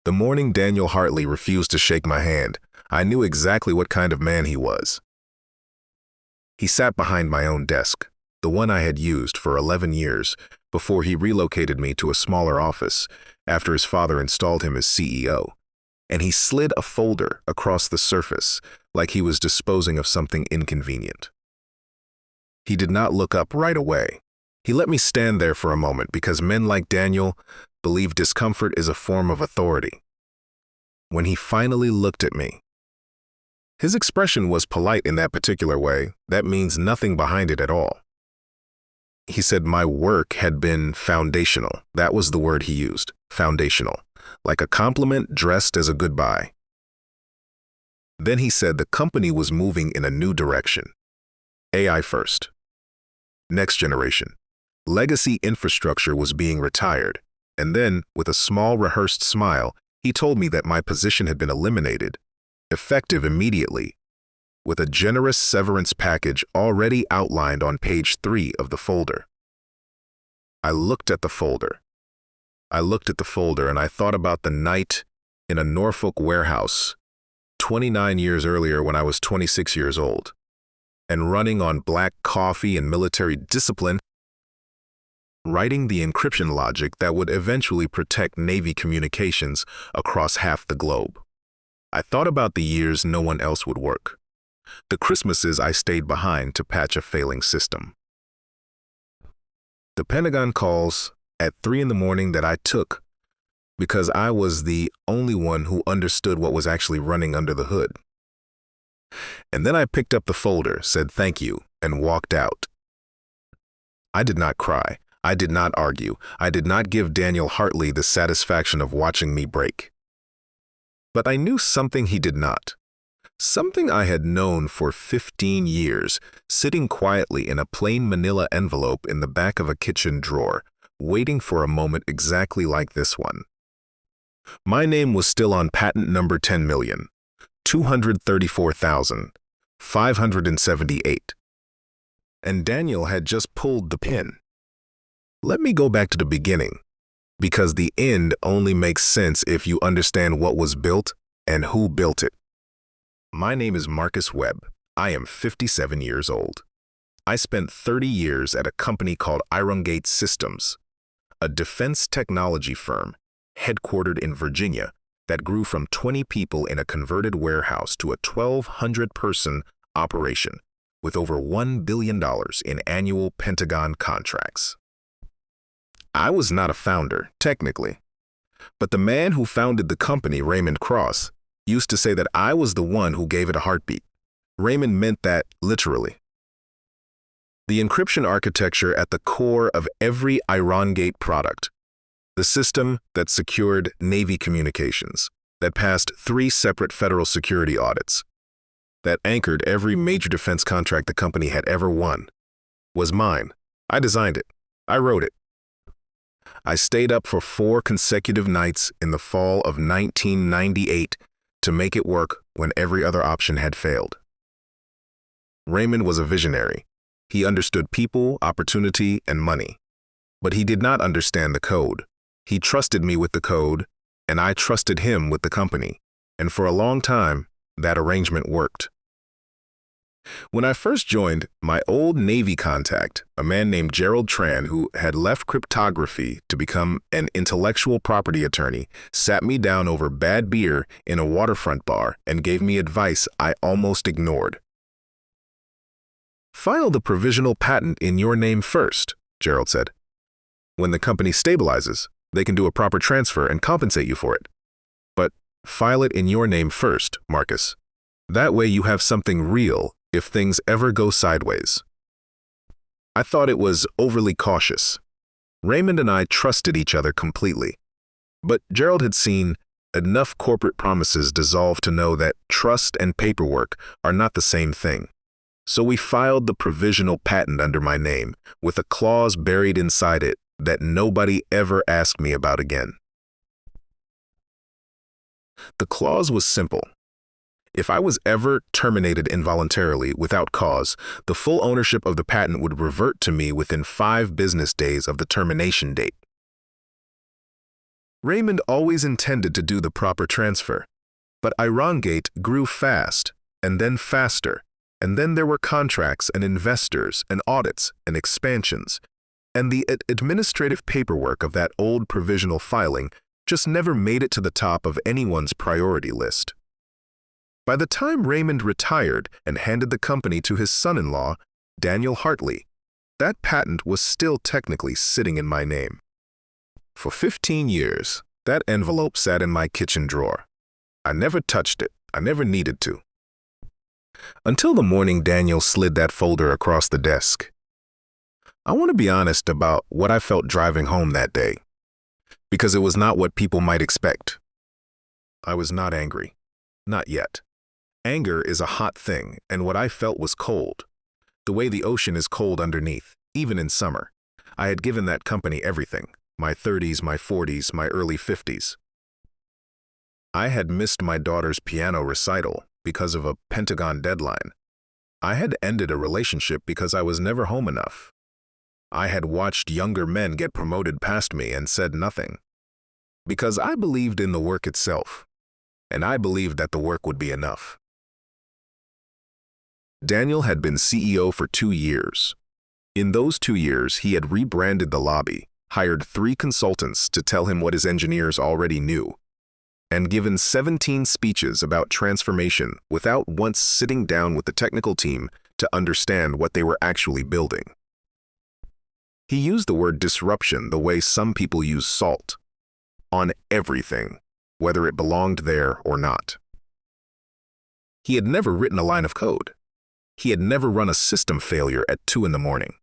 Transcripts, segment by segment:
The morning Daniel Hartley refused to shake my hand, I knew exactly what kind of man he was. He sat behind my own desk, the one I had used for 11 years before he relocated me to a smaller office after his father installed him as CEO, and he slid a folder across the surface like he was disposing of something inconvenient. He did not look up right away. He let me stand there for a moment because men like Daniel believe discomfort is a form of authority. When he finally looked at me, his expression was polite in that particular way. That means nothing behind it at all. He said my work had been foundational. That was the word he used, foundational, like a compliment dressed as a goodbye. Then he said the company was moving in a new direction. AI first. Next generation. Legacy infrastructure was being retired. And then, with a small rehearsed smile, he told me that my position had been eliminated, effective immediately, with a generous severance package already outlined on page 3 of the folder. I looked at the folder. And I thought about the night in a Norfolk warehouse 29 years earlier when I was 26 years old, and running on black coffee and military discipline, writing the encryption logic that would eventually protect Navy communications across half the globe. I thought about the years no one else would work, the Christmases I stayed behind to patch a failing system. The Pentagon calls at 3 in the morning that I took because I was the only one who understood what was actually running under the hood. And then I picked up the folder, said thank you, and walked out. I did not cry. I did not argue. I did not give Daniel Hartley the satisfaction of watching me break. But I knew something he did not. Something I had known for 15 years, sitting quietly in a plain manila envelope in the back of a kitchen drawer, waiting for a moment exactly like this one. My name was still on patent number 10,234,578. And Daniel had just pulled the pin. Let me go back to the beginning, because the end only makes sense if you understand what was built and who built it. My name is Marcus Webb. I am 57 years old. I spent 30 years at a company called Irongate Systems, a defense technology firm headquartered in Virginia that grew from 20 people in a converted warehouse to a 1,200-person operation with over $1 billion in annual Pentagon contracts. I was not a founder, technically, but the man who founded the company, Raymond Cross, used to say that I was the one who gave it a heartbeat. Raymond meant that literally. The encryption architecture at the core of every Irongate product, the system that secured Navy communications, that passed 3 separate federal security audits, that anchored every major defense contract the company had ever won, was mine. I designed it. I wrote it. I stayed up for 4 consecutive nights in the fall of 1998 to make it work when every other option had failed. Raymond was a visionary. He understood people, opportunity, and money. But he did not understand the code. He trusted me with the code, and I trusted him with the company. And for a long time, that arrangement worked. When I first joined, my old Navy contact, a man named Gerald Tran, who had left cryptography to become an intellectual property attorney, sat me down over bad beer in a waterfront bar and gave me advice I almost ignored. File the provisional patent in your name first, Gerald said. When the company stabilizes, they can do a proper transfer and compensate you for it. But file it in your name first, Marcus. That way you have something real if things ever go sideways. I thought it was overly cautious. Raymond and I trusted each other completely. But Gerald had seen enough corporate promises dissolve to know that trust and paperwork are not the same thing. So we filed the provisional patent under my name, with a clause buried inside it that nobody ever asked me about again. The clause was simple. If I was ever terminated involuntarily without cause, the full ownership of the patent would revert to me within 5 business days of the termination date. Raymond always intended to do the proper transfer, but Irongate grew fast, and then faster, and then there were contracts and investors and audits and expansions, and the administrative paperwork of that old provisional filing just never made it to the top of anyone's priority list. By the time Raymond retired and handed the company to his son-in-law, Daniel Hartley, that patent was still technically sitting in my name. For 15 years, that envelope sat in my kitchen drawer. I never touched it. I never needed to. Until the morning Daniel slid that folder across the desk. I want to be honest about what I felt driving home that day, because it was not what people might expect. I was not angry. Not yet. Anger is a hot thing, and what I felt was cold. The way the ocean is cold underneath, even in summer. I had given that company everything. My 30s, my 40s, my early 50s. I had missed my daughter's piano recital because of a Pentagon deadline. I had ended a relationship because I was never home enough. I had watched younger men get promoted past me and said nothing. Because I believed in the work itself, and I believed that the work would be enough. Daniel had been CEO for 2 years. In those 2 years, he had rebranded the lobby, hired 3 consultants to tell him what his engineers already knew, and given 17 speeches about transformation without once sitting down with the technical team to understand what they were actually building. He used the word disruption the way some people use salt, on everything, whether it belonged there or not. He had never written a line of code. He had never run a system failure at 2 in the morning.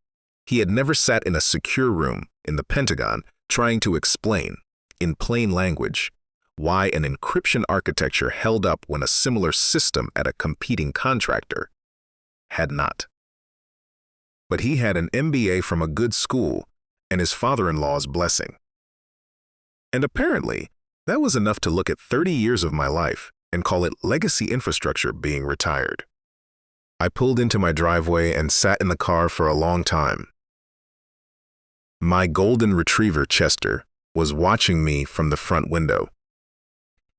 He had never sat in a secure room in the Pentagon trying to explain, in plain language, why an encryption architecture held up when a similar system at a competing contractor had not. But he had an MBA from a good school and his father-in-law's blessing. And apparently, that was enough to look at 30 years of my life and call it legacy infrastructure being retired. I pulled into my driveway and sat in the car for a long time. My golden retriever, Chester, was watching me from the front window.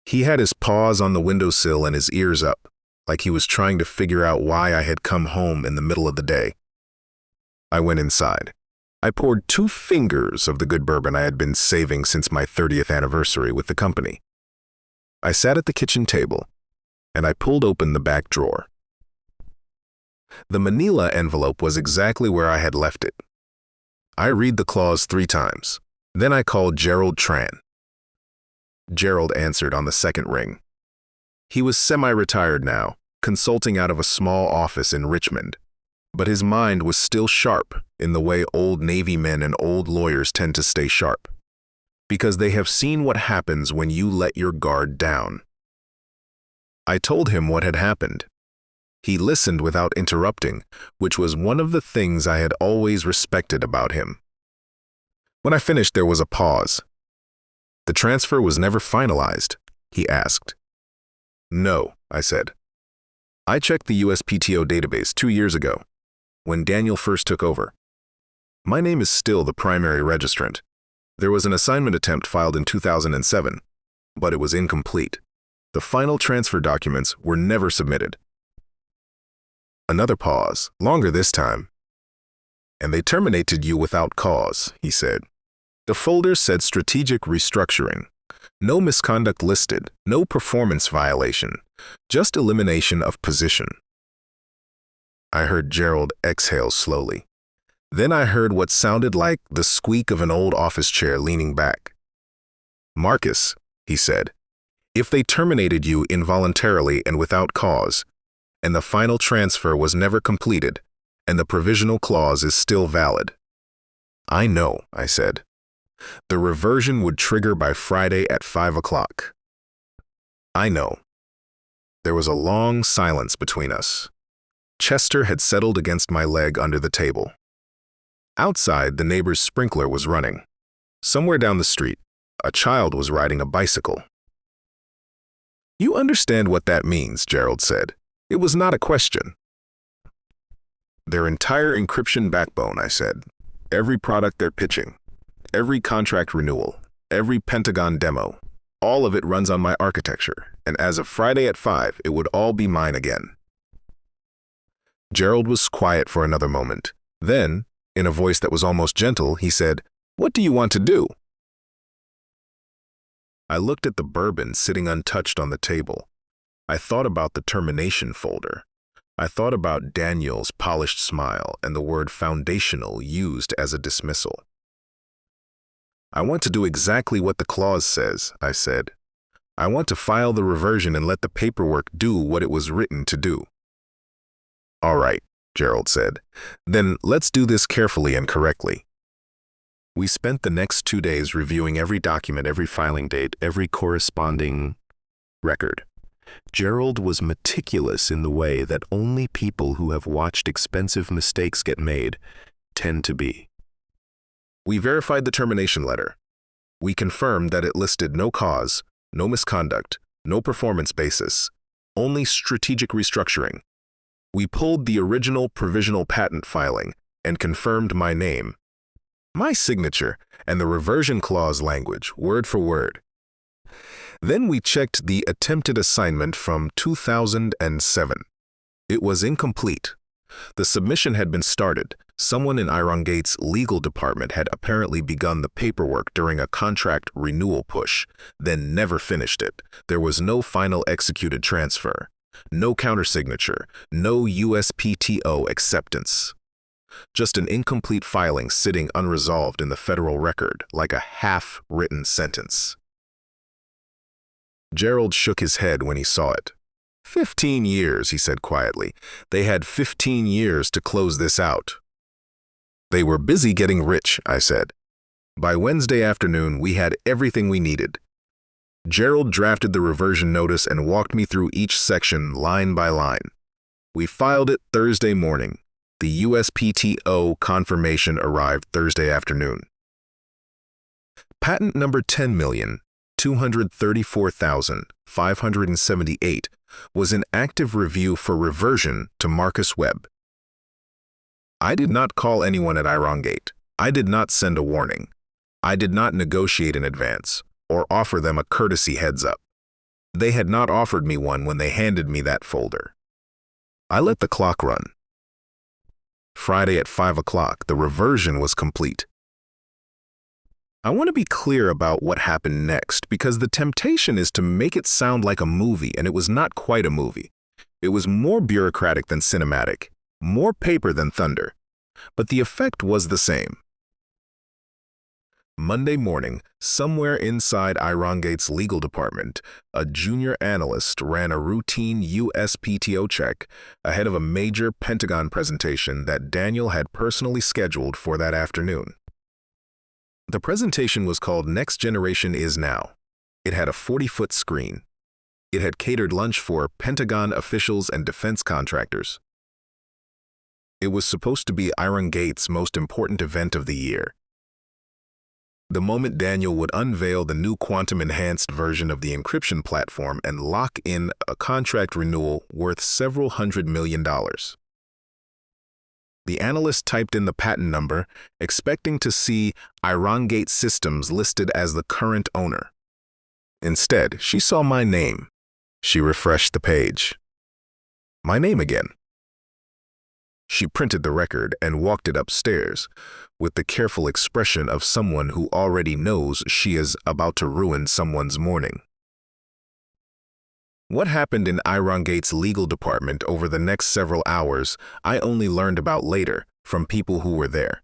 He had his paws on the windowsill and his ears up, like he was trying to figure out why I had come home in the middle of the day. I went inside. I poured 2 fingers of the good bourbon I had been saving since my 30th anniversary with the company. I sat at the kitchen table, and I pulled open the back drawer. The manila envelope was exactly where I had left it. I read the clause 3 times. Then I called Gerald Tran. Gerald answered on the second ring. He was semi-retired now, consulting out of a small office in Richmond, but his mind was still sharp in the way old Navy men and old lawyers tend to stay sharp, because they have seen what happens when you let your guard down. I told him what had happened. He listened without interrupting, which was one of the things I had always respected about him. When I finished, there was a pause. The transfer was never finalized, he asked. No, I said. I checked the USPTO database 2 years ago, when Daniel first took over. My name is still the primary registrant. There was an assignment attempt filed in 2007, but it was incomplete. The final transfer documents were never submitted. Another pause, longer this time. And they terminated you without cause, he said. The folder said strategic restructuring. No misconduct listed, no performance violation, just elimination of position. I heard Gerald exhale slowly. Then I heard what sounded like the squeak of an old office chair leaning back. Marcus, he said, if they terminated you involuntarily and without cause, and the final transfer was never completed, and the provisional clause is still valid. I know, I said. The reversion would trigger by Friday at 5 o'clock. I know. There was a long silence between us. Chester had settled against my leg under the table. Outside, the neighbor's sprinkler was running. Somewhere down the street, a child was riding a bicycle. You understand what that means, Gerald said. It was not a question. Their entire encryption backbone, I said. Every product they're pitching. Every contract renewal. every Pentagon demo. All of it runs on my architecture, and as of Friday at 5, it would all be mine again. Gerald was quiet for another moment. Then, in a voice that was almost gentle, he said, "What do you want to do?" I looked at the bourbon sitting untouched on the table. I thought about the termination folder. I thought about Daniel's polished smile and the word foundational used as a dismissal. "I want to do exactly what the clause says," I said. "I want to file the reversion and let the paperwork do what it was written to do." "All right," Gerald said. "Then let's do this carefully and correctly." We spent the next 2 days reviewing every document, every filing date, every corresponding record. Gerald was meticulous in the way that only people who have watched expensive mistakes get made tend to be. We verified the termination letter. We confirmed that it listed no cause, no misconduct, no performance basis, only strategic restructuring. We pulled the original provisional patent filing and confirmed my name, my signature, and the reversion clause language, word for word. Then we checked the attempted assignment from 2007. It was incomplete. The submission had been started. Someone in Irongate's legal department had apparently begun the paperwork during a contract renewal push, then never finished it. There was no final executed transfer, no countersignature, no USPTO acceptance. Just an incomplete filing sitting unresolved in the federal record, like a half-written sentence. Gerald shook his head when he saw it. 15 years, he said quietly. They had 15 years to close this out. They were busy getting rich, I said. By Wednesday afternoon, we had everything we needed. Gerald drafted the reversion notice and walked me through each section line by line. We filed it Thursday morning. The USPTO confirmation arrived Thursday afternoon. Patent number 10,234,578 was in active review for reversion to Marcus Webb. I did not call anyone at Irongate. I did not send a warning. I did not negotiate in advance or offer them a courtesy heads-up. They had not offered me one when they handed me that folder. I let the clock run. Friday at 5 o'clock, the reversion was complete. I want to be clear about what happened next because the temptation is to make it sound like a movie, and it was not quite a movie. It was more bureaucratic than cinematic, more paper than thunder, but the effect was the same. Monday morning, somewhere inside Irongate's legal department, a junior analyst ran a routine USPTO check ahead of a major Pentagon presentation that Daniel had personally scheduled for that afternoon. The presentation was called Next Generation Is Now. It had a 40-foot screen. It had catered lunch for Pentagon officials and defense contractors. It was supposed to be Irongate's most important event of the year. The moment Daniel would unveil the new quantum-enhanced version of the encryption platform and lock in a contract renewal worth several $100 million. The analyst typed in the patent number, expecting to see Irongate Systems listed as the current owner. Instead, she saw my name. She refreshed the page. My name again. She printed the record and walked it upstairs with the careful expression of someone who already knows she is about to ruin someone's morning. What happened in Irongate's legal department over the next several hours, I only learned about later from people who were there.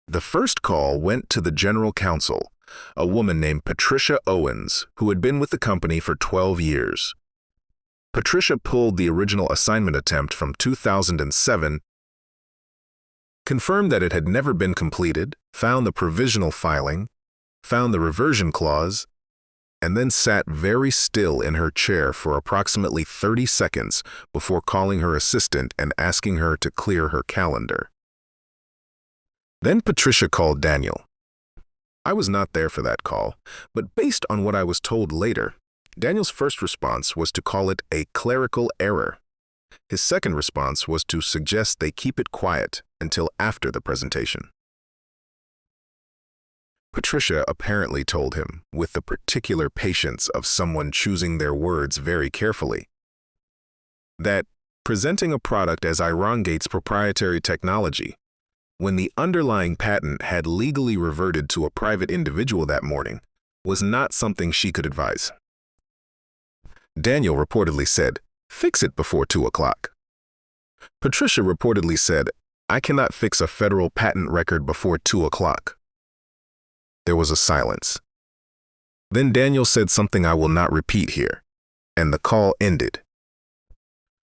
The first call went to the general counsel, a woman named Patricia Owens, who had been with the company for 12 years. Patricia pulled the original assignment attempt from 2007, confirmed that it had never been completed, found the provisional filing, found the reversion clause, and then sat very still in her chair for approximately 30 seconds before calling her assistant and asking her to clear her calendar. Then Patricia called Daniel. I was not there for that call, but based on what I was told later, Daniel's first response was to call it a clerical error. His second response was to suggest they keep it quiet until after the presentation. Patricia apparently told him, with the particular patience of someone choosing their words very carefully, that presenting a product as Irongate's proprietary technology, when the underlying patent had legally reverted to a private individual that morning, was not something she could advise. Daniel reportedly said, "Fix it before 2 o'clock." Patricia reportedly said, "I cannot fix a federal patent record before 2 o'clock." There was a silence. Then Daniel said something I will not repeat here, and the call ended.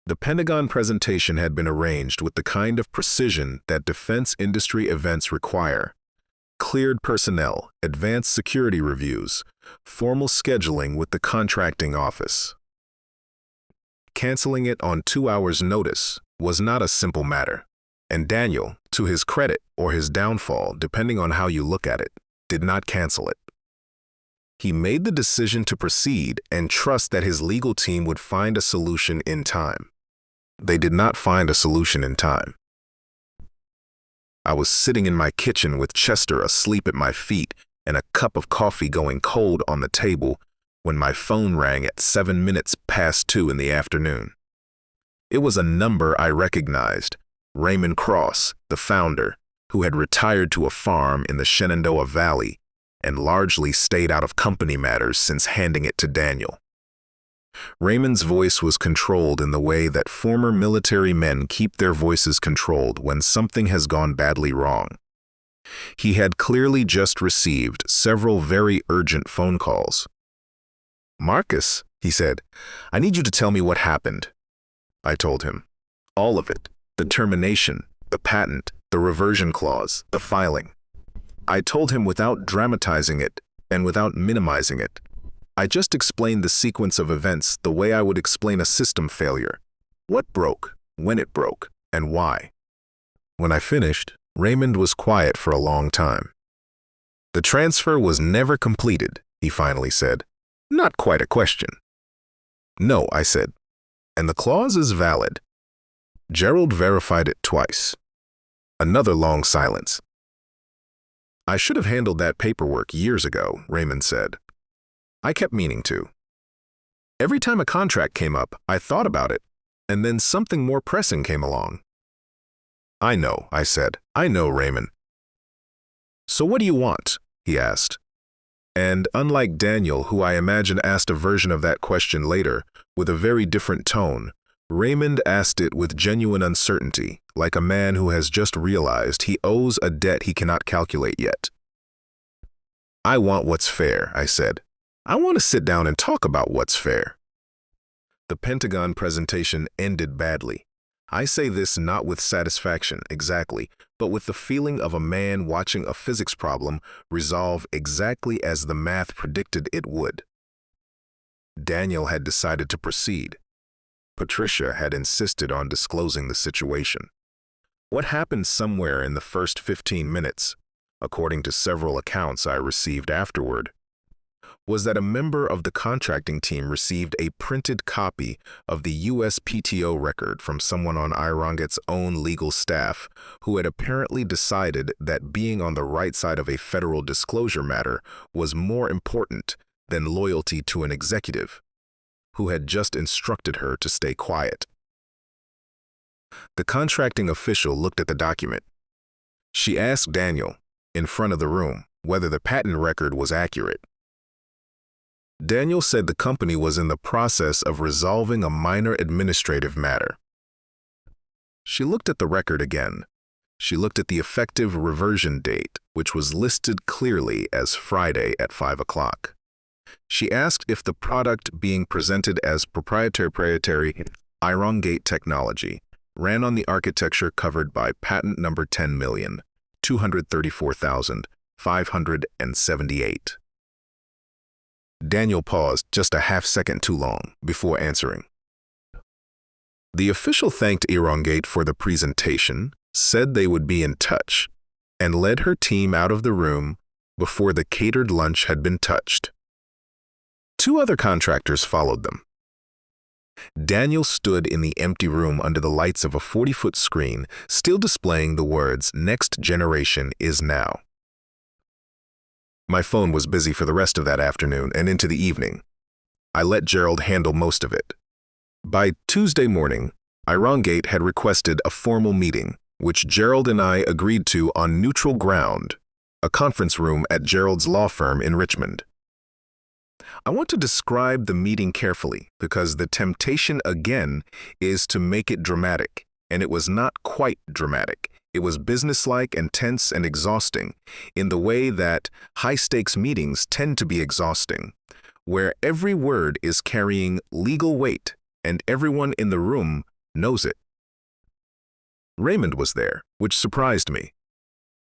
The Pentagon presentation had been arranged with the kind of precision that defense industry events require. Cleared personnel, advanced security reviews, formal scheduling with the contracting office. Canceling it on 2 hours' notice was not a simple matter, and Daniel, to his credit or his downfall, depending on how you look at it, did not cancel it. He made the decision to proceed and trust that his legal team would find a solution in time. They did not find a solution in time. I was sitting in my kitchen with Chester asleep at my feet and a cup of coffee going cold on the table when my phone rang at 7 minutes past 2 in the afternoon. It was a number I recognized, Raymond Cross, the founder, who had retired to a farm in the Shenandoah Valley and largely stayed out of company matters since handing it to Daniel. Raymond's voice was controlled in the way that former military men keep their voices controlled when something has gone badly wrong. He had clearly just received several very urgent phone calls. "Marcus," he said, "I need you to tell me what happened." I told him. All of it. The termination, the patent, the reversion clause, the filing. I told him without dramatizing it and without minimizing it. I just explained the sequence of events the way I would explain a system failure. What broke, when it broke, and why. When I finished, Raymond was quiet for a long time. "The transfer was never completed," he finally said. "Not quite a question." "No," I said. "And the clause is valid." Gerald verified it twice. Another long silence. "I should have handled that paperwork years ago," Raymond said. "I kept meaning to. Every time a contract came up, I thought about it, and then something more pressing came along." "I know," I said. "I know, Raymond." "So what do you want?" he asked. And unlike Daniel, who I imagine asked a version of that question later, with a very different tone, Raymond asked it with genuine uncertainty, like a man who has just realized he owes a debt he cannot calculate yet. "I want what's fair," I said. "I want to sit down and talk about what's fair." The Pentagon presentation ended badly. I say this not with satisfaction, exactly, but with the feeling of a man watching a physics problem resolve exactly as the math predicted it would. Daniel had decided to proceed. Patricia had insisted on disclosing the situation. What happened somewhere in the first 15 minutes, according to several accounts I received afterward, was that a member of the contracting team received a printed copy of the USPTO record from someone on Irongate's own legal staff who had apparently decided that being on the right side of a federal disclosure matter was more important than loyalty to an executive who had just instructed her to stay quiet. The contracting official looked at the document. She asked Daniel, in front of the room, whether the patent record was accurate. Daniel said the company was in the process of resolving a minor administrative matter. She looked at the record again. She looked at the effective reversion date, which was listed clearly as Friday at 5 o'clock. She asked if the product being presented as proprietary Irongate technology ran on the architecture covered by patent number 10,234,578. Daniel paused just a half second too long before answering. The official thanked Irongate for the presentation, said they would be in touch, and led her team out of the room before the catered lunch had been touched. 2 other contractors followed them. Daniel stood in the empty room under the lights of a 40-foot screen, still displaying the words "Next Generation is Now." My phone was busy for the rest of that afternoon and into the evening. I let Gerald handle most of it. By Tuesday morning, Irongate had requested a formal meeting, which Gerald and I agreed to on neutral ground, a conference room at Gerald's law firm in Richmond. I want to describe the meeting carefully because the temptation again is to make it dramatic, and it was not quite dramatic. It was businesslike and tense and exhausting in the way that high-stakes meetings tend to be exhausting, where every word is carrying legal weight and everyone in the room knows it. Raymond was there, which surprised me.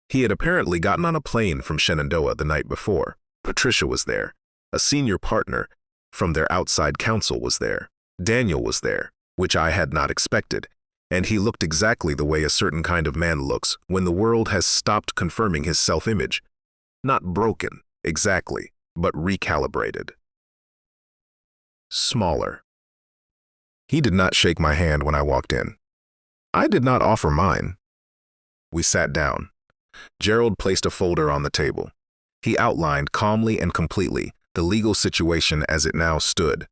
He had apparently gotten on a plane from Shenandoah the night before. Patricia was there. A senior partner from their outside counsel was there. Daniel was there, which I had not expected, and he looked exactly the way a certain kind of man looks when the world has stopped confirming his self-image. Not broken, exactly, but recalibrated. Smaller. He did not shake my hand when I walked in. I did not offer mine. We sat down. Gerald placed a folder on the table. He outlined calmly and completely the legal situation as it now stood.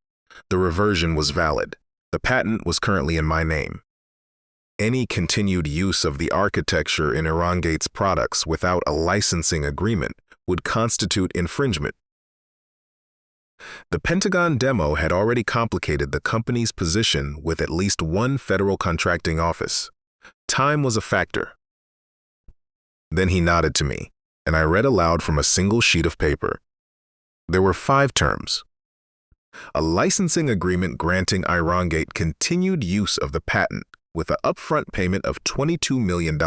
The reversion was valid. The patent was currently in my name. Any continued use of the architecture in Irongate's products without a licensing agreement would constitute infringement. The Pentagon demo had already complicated the company's position with at least one federal contracting office. Time was a factor. Then he nodded to me, and I read aloud from a single sheet of paper. There were 5 terms. A licensing agreement granting Irongate continued use of the patent with an upfront payment of $22 million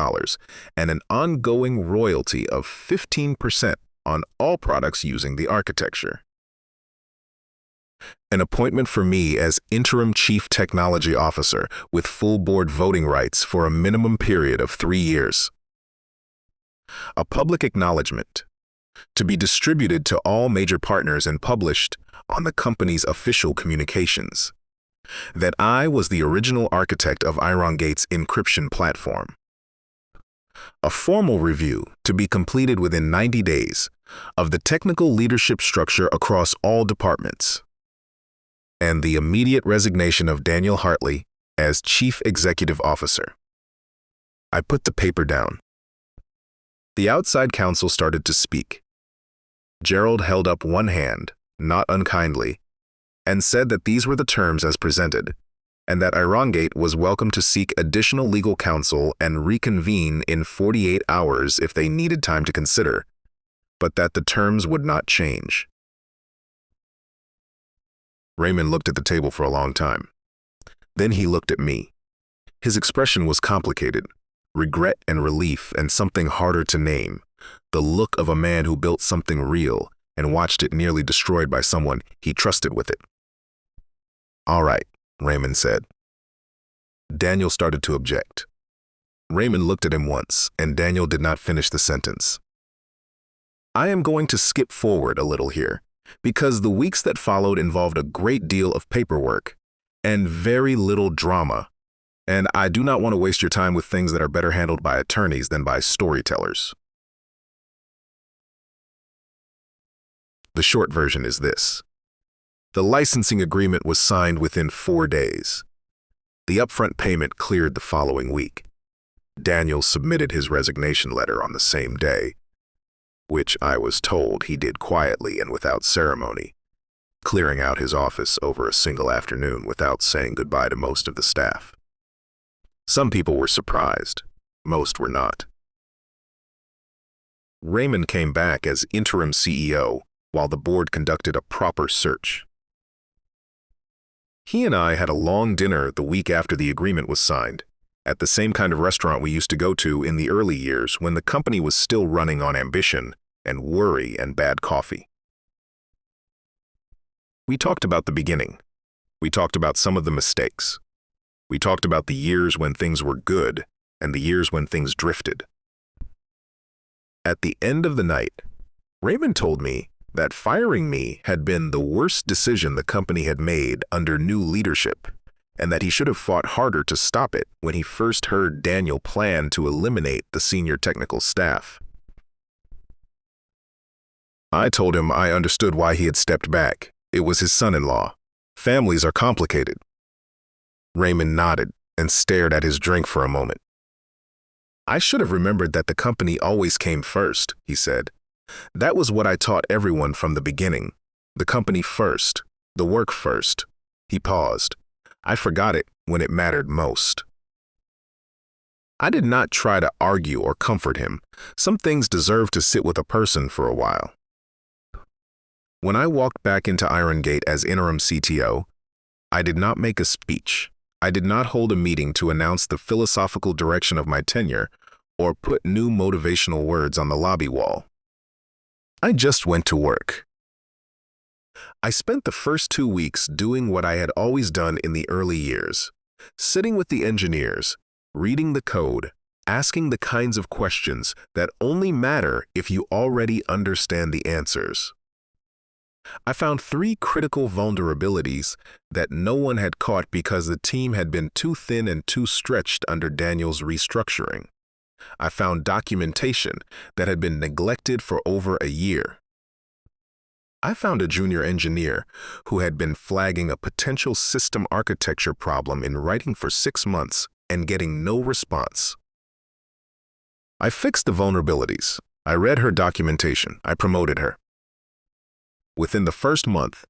and an ongoing royalty of 15% on all products using the architecture. An appointment for me as interim chief technology officer with full board voting rights for a minimum period of 3 years. A public acknowledgement to be distributed to all major partners and published on the company's official communications that I was the original architect of Irongate's encryption platform. A formal review to be completed within 90 days of the technical leadership structure across all departments, and the immediate resignation of Daniel Hartley as Chief Executive Officer. I put the paper down. The outside counsel started to speak. Gerald held up one hand, not unkindly, and said that these were the terms as presented, and that Irongate was welcome to seek additional legal counsel and reconvene in 48 hours if they needed time to consider, but that the terms would not change. Raymond looked at the table for a long time. Then he looked at me. His expression was complicated, regret and relief and something harder to name, the look of a man who built something real and watched it nearly destroyed by someone he trusted with it. "All right," Raymond said. Daniel started to object. Raymond looked at him once, and Daniel did not finish the sentence. I am going to skip forward a little here, because the weeks that followed involved a great deal of paperwork and very little drama, and I do not want to waste your time with things that are better handled by attorneys than by storytellers. The short version is this. The licensing agreement was signed within 4 days. The upfront payment cleared the following week. Daniel submitted his resignation letter on the same day, which I was told he did quietly and without ceremony, clearing out his office over a single afternoon without saying goodbye to most of the staff. Some people were surprised, most were not. Raymond came back as interim CEO while the board conducted a proper search. He and I had a long dinner the week after the agreement was signed, at the same kind of restaurant we used to go to in the early years when the company was still running on ambition and worry and bad coffee. We talked about the beginning. We talked about some of the mistakes. We talked about the years when things were good and the years when things drifted. At the end of the night, Raymond told me that firing me had been the worst decision the company had made under new leadership, and that he should have fought harder to stop it when he first heard Daniel plan to eliminate the senior technical staff. I told him I understood why he had stepped back. It was his son-in-law. Families are complicated. Raymond nodded and stared at his drink for a moment. I should have remembered that the company always came first, he said. That was what I taught everyone from the beginning. The company first, the work first. He paused. I forgot it when it mattered most. I did not try to argue or comfort him. Some things deserve to sit with a person for a while. When I walked back into Iron Gate as interim CTO, I did not make a speech. I did not hold a meeting to announce the philosophical direction of my tenure or put new motivational words on the lobby wall. I just went to work. I spent the first 2 weeks doing what I had always done in the early years, sitting with the engineers, reading the code, asking the kinds of questions that only matter if you already understand the answers. I found 3 critical vulnerabilities that no one had caught because the team had been too thin and too stretched under Daniel's restructuring. I found documentation that had been neglected for over a year. I found a junior engineer who had been flagging a potential system architecture problem in writing for 6 months and getting no response. I fixed the vulnerabilities. I read her documentation. I promoted her. Within the first month,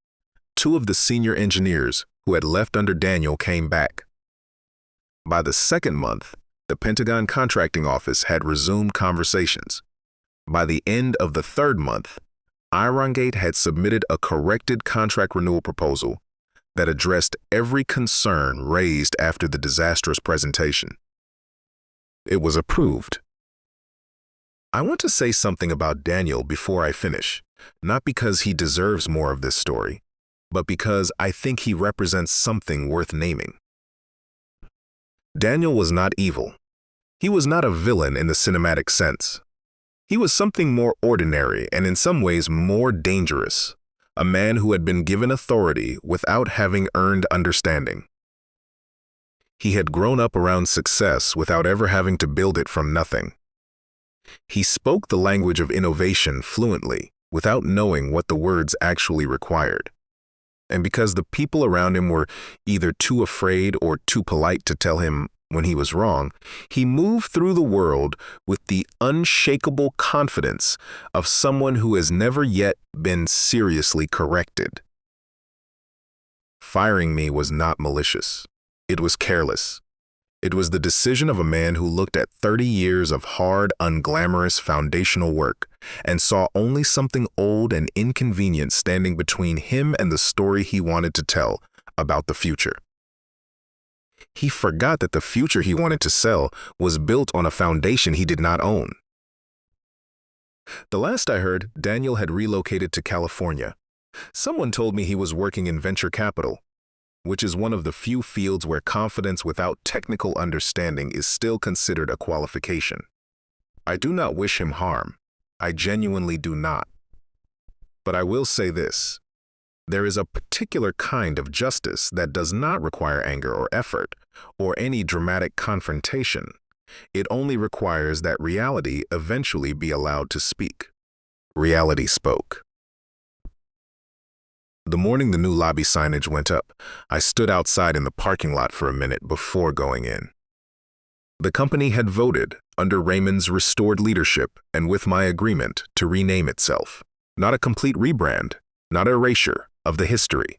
2 of the senior engineers who had left under Daniel came back. By the second month, the Pentagon Contracting Office had resumed conversations. By the end of the third month, Iron Gate had submitted a corrected contract renewal proposal that addressed every concern raised after the disastrous presentation. It was approved. I want to say something about Daniel before I finish, not because he deserves more of this story, but because I think he represents something worth naming. Daniel was not evil. He was not a villain in the cinematic sense. He was something more ordinary and in some ways more dangerous, a man who had been given authority without having earned understanding. He had grown up around success without ever having to build it from nothing. He spoke the language of innovation fluently without knowing what the words actually required. And because the people around him were either too afraid or too polite to tell him when he was wrong, he moved through the world with the unshakable confidence of someone who has never yet been seriously corrected. Firing me was not malicious. It was careless. It was the decision of a man who looked at 30 years of hard, unglamorous foundational work and saw only something old and inconvenient standing between him and the story he wanted to tell about the future. He forgot that the future he wanted to sell was built on a foundation he did not own. The last I heard, Daniel had relocated to California. Someone told me he was working in venture capital, which is one of the few fields where confidence without technical understanding is still considered a qualification. I do not wish him harm. I genuinely do not. But I will say this. There is a particular kind of justice that does not require anger or effort, or any dramatic confrontation. It only requires that reality eventually be allowed to speak. Reality spoke. The morning the new lobby signage went up, I stood outside in the parking lot for a minute before going in. The company had voted, under Raymond's restored leadership and with my agreement, to rename itself. Not a complete rebrand, not an erasure of the history,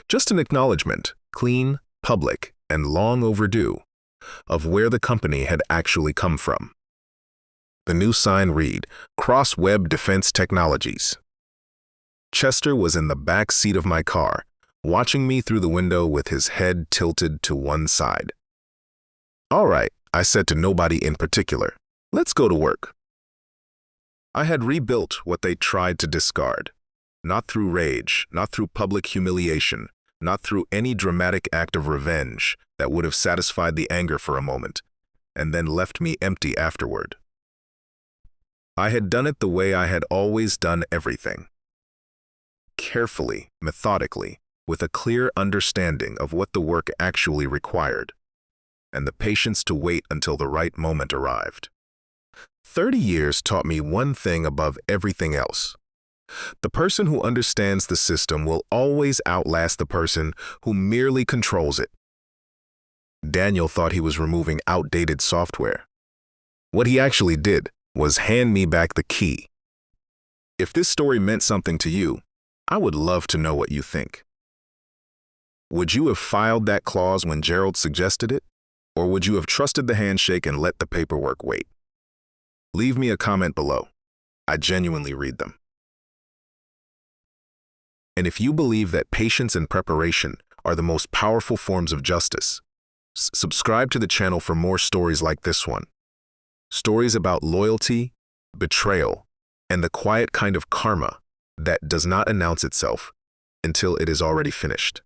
just an acknowledgement, clean, public, and long overdue, of where the company had actually come from. The new sign read, Cross-Web Defense Technologies. Chester was in the back seat of my car, watching me through the window with his head tilted to one side. "All right," I said to nobody in particular. "Let's go to work." I had rebuilt what they tried to discard. Not through rage, not through public humiliation, not through any dramatic act of revenge that would have satisfied the anger for a moment, and then left me empty afterward. I had done it the way I had always done everything. Carefully, methodically, with a clear understanding of what the work actually required, and the patience to wait until the right moment arrived. 30 years taught me one thing above everything else. The person who understands the system will always outlast the person who merely controls it. Daniel thought he was removing outdated software. What he actually did was hand me back the key. If this story meant something to you, I would love to know what you think. Would you have filed that clause when Gerald suggested it? Or would you have trusted the handshake and let the paperwork wait? Leave me a comment below. I genuinely read them. And if you believe that patience and preparation are the most powerful forms of justice, subscribe to the channel for more stories like this one. Stories about loyalty, betrayal, and the quiet kind of karma that does not announce itself until it is already finished.